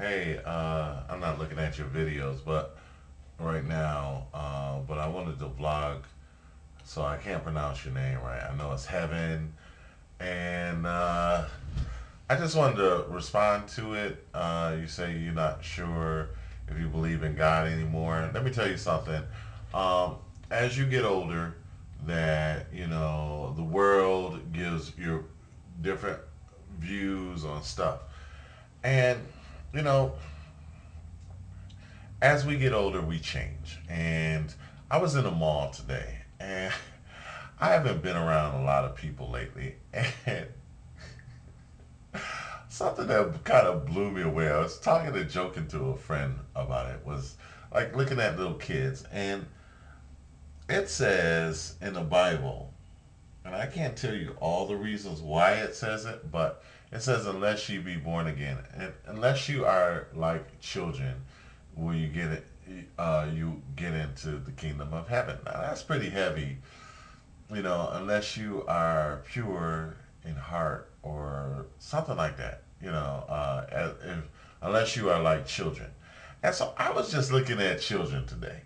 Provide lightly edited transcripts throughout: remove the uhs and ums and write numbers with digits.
Hey, I'm not looking at your videos, but right now, but I wanted to vlog, so I can't pronounce your name right. I know it's Heaven, and I just wanted to respond to it. You say you're not sure if you believe in God anymore. Let me tell you something. As you get older, that the world gives you different views on stuff, and you know as we get older, we change. And I was in a mall today, and I haven't been around a lot of people lately. And something that kind of blew me away, I was talking and joking to a friend about it, was like looking at little kids. And it says in the Bible, and I can't tell you all the reasons why it says it, but it says, unless you be born again, and unless you are like children, will you get it? You get into the kingdom of heaven. Now that's pretty heavy, unless you are pure in heart or something like that. Unless you are like children. And so I was just looking at children today,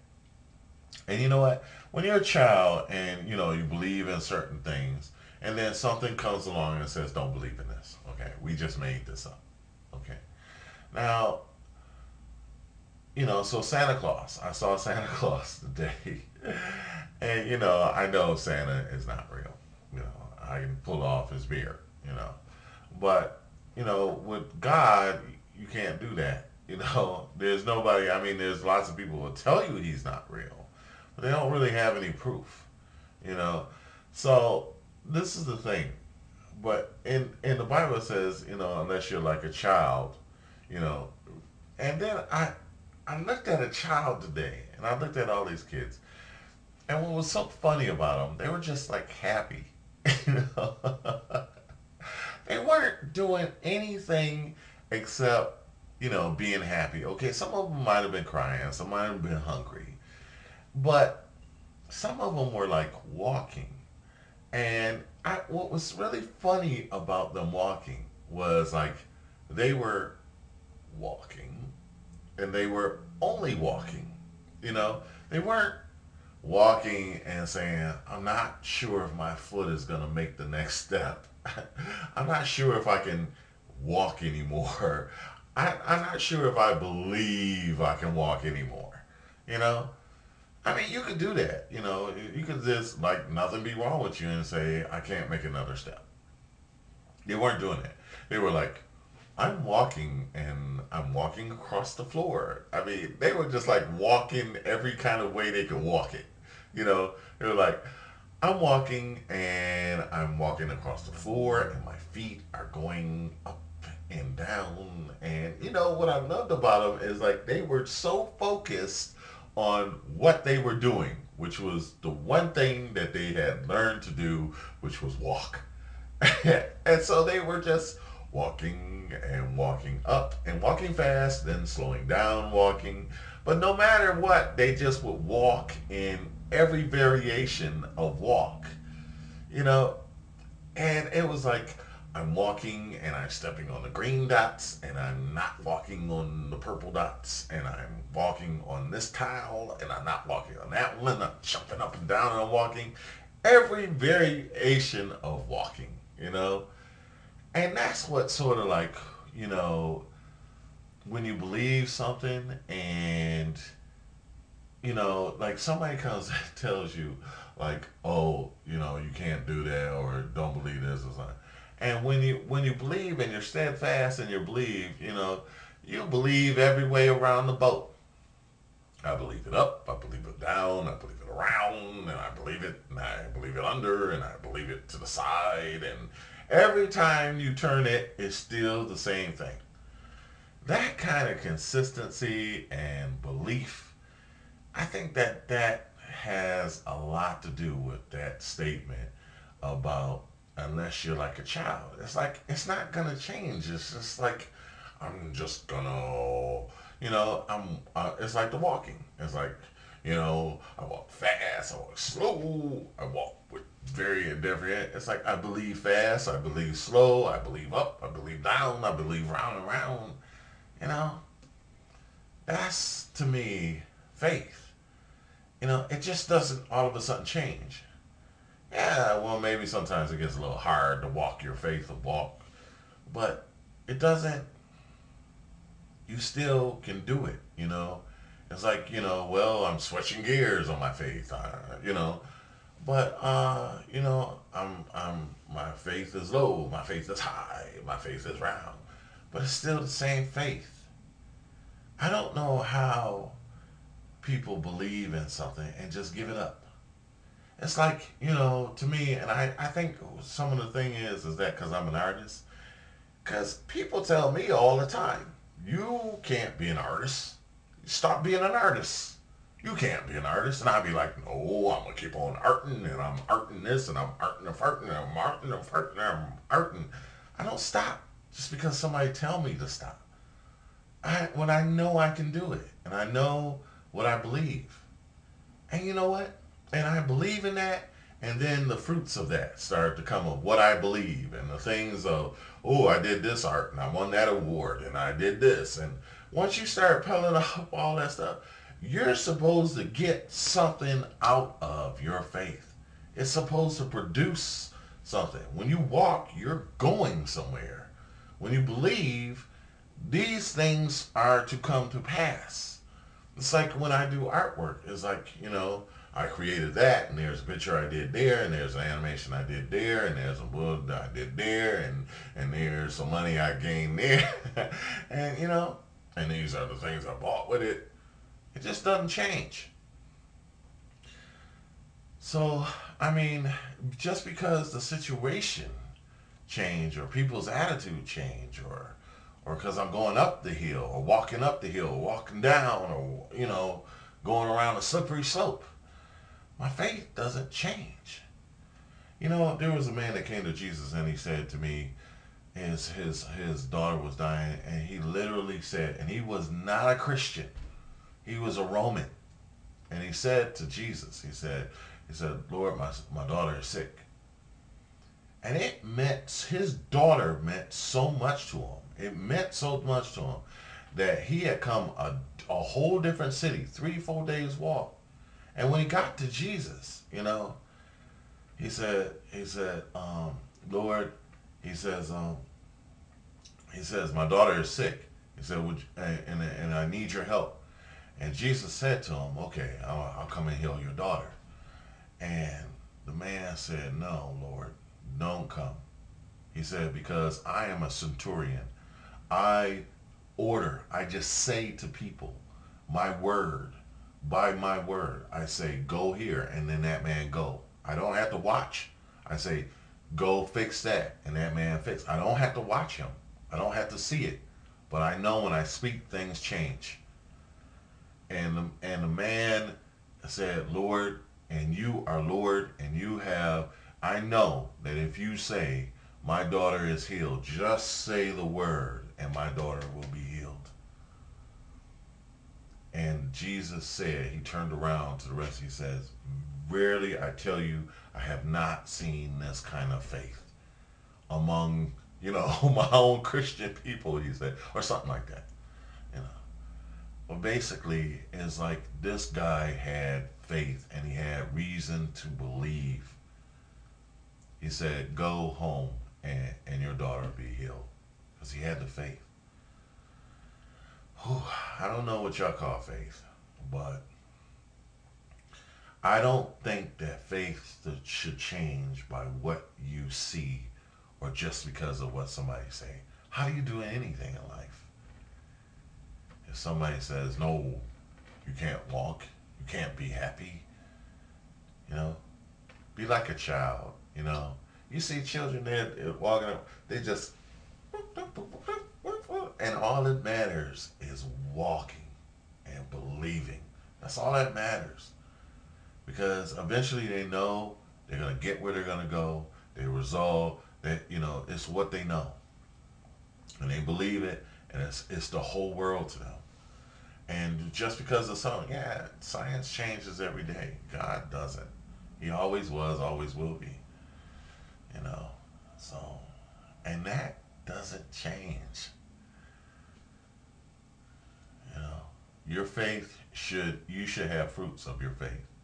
and you know what? When you're a child and you believe in certain things, and then something comes along and says, "Don't believe in this." Okay, we just made this up. Okay, now so Santa Claus. I saw Santa Claus today, and I know Santa is not real. I can pull off his beard. But with God, you can't do that. There's nobody. I mean, there's lots of people who will tell you he's not real, but they don't really have any proof. You know, so this is the thing. But in the Bible it says, unless you're like a child, you know. And then I looked at a child today, and I looked at all these kids, and what was so funny about them, they were just like happy. you know, they weren't doing anything except being happy. Okay, some of them might have been crying, some might have been hungry, but some of them were like walking. And what was really funny about them walking was like they were walking and they were only walking. They weren't walking and saying, "I'm not sure if my foot is going to make the next step. I'm not sure if I can walk anymore. I'm not sure if I believe I can walk anymore." You know? I mean, you could do that. You could just, like, nothing be wrong with you and say, "I can't make another step." They weren't doing that. They were like, "I'm walking and I'm walking across the floor." I mean, they were just like walking every kind of way they could walk it. They were like, "I'm walking and I'm walking across the floor and my feet are going up and down." And what I loved about them is like they were so focused on what they were doing, which was the one thing that they had learned to do, which was walk. And so they were just walking and walking up and walking fast, then slowing down, walking. But no matter what, they just would walk in every variation of walk, you know. And it was like, I'm walking and I'm stepping on the green dots and I'm not walking on the purple dots, and I'm walking on this tile and I'm not walking on that one. I'm jumping up and down and I'm walking. Every variation of walking. And that's what sort of like, you know, when you believe something and, like somebody comes and tells you, like, "Oh, you can't do that," or "Don't believe this," or something. And when you believe and you're steadfast and you believe, you believe every way around the boat. I believe it up, I believe it down, I believe it around, and I believe it under, and I believe it to the side, and every time you turn it, it's still the same thing. That kind of consistency and belief, I think that has a lot to do with that statement about, unless you're like a child. It's like it's not gonna change. It's just like, I'm just gonna, I'm. It's like the walking. It's like, I walk fast, I walk slow, I walk with very indifferent. It's like, I believe fast, I believe slow, I believe up, I believe down, I believe round and round. You know, that's to me faith. It just doesn't all of a sudden change. Yeah, well, maybe sometimes it gets a little hard to walk your faith or walk, but it doesn't. You still can do it. It's like, well, I'm switching gears on my faith, but my faith is low, my faith is high, my faith is round, but it's still the same faith. I don't know how people believe in something and just give it up. It's like, to me, and I think some of the thing is that because I'm an artist, because people tell me all the time, you can't be an artist. Stop being an artist. You can't be an artist. And I'd be like, no, I'm going to keep on arting, and I'm arting this, and I'm arting and farting, and I'm arting and farting, and I'm arting. I don't stop just because somebody tell me to stop. When I know I can do it, and I know what I believe. And you know what? And I believe in that, and then the fruits of that start to come of what I believe, and the things of, oh, I did this art, and I won that award, and I did this. And once you start pulling up all that stuff, you're supposed to get something out of your faith. It's supposed to produce something. When you walk, you're going somewhere. When you believe, these things are to come to pass. It's like when I do artwork. It's like, I created that, and there's a picture I did there, and there's an animation I did there, and there's a book I did there, and there's some money I gained there. and, and these are the things I bought with it. It just doesn't change. So, I mean, just because the situation change or people's attitude change or because I'm going up the hill or walking up the hill or walking down or, going around a slippery slope, my faith doesn't change. There was a man that came to Jesus and he said to me, his daughter was dying, and he literally said, and he was not a Christian, he was a Roman, and he said to Jesus, he said, Lord, my daughter is sick. And his daughter meant so much to him. It meant so much to him that he had come a whole different city, 3-4 days walk. And when he got to Jesus, he said, Lord, he says, my daughter is sick. He said, and I need your help. And Jesus said to him, okay, I'll come and heal your daughter. And the man said, no, Lord, don't come. He said, because I am a centurion. I just say to people, my word, by my word, I say, go here, and then that man go. I don't have to watch. I say, go fix that, and that man fix. I don't have to watch him. I don't have to see it. But I know when I speak, things change. And the man said, Lord, and you are Lord, and you have, I know that if you say, my daughter is healed, just say the word, and my daughter will be healed. And Jesus said, he turned around to the rest, he says, verily I tell you, I have not seen this kind of faith among, my own Christian people, he said, or something like that. Well, basically, it's like this guy had faith and he had reason to believe. He said, go home and your daughter will be healed. Because he had the faith. Whew, I don't know what y'all call faith, but I don't think that faith should change by what you see or just because of what somebody say. How do you do anything in life? If somebody says, no, you can't walk, you can't be happy, be like a child, You see children, they're walking up, they just, and all that matters is walking and believing. That's all that matters. Because eventually they know they're going to get where they're going to go. They resolve that, it's what they know. And they believe it, and it's the whole world to them. And just because of something, science changes every day. God doesn't. He always was, always will be. So, and that doesn't change. your faith should, you should have fruits of your faith.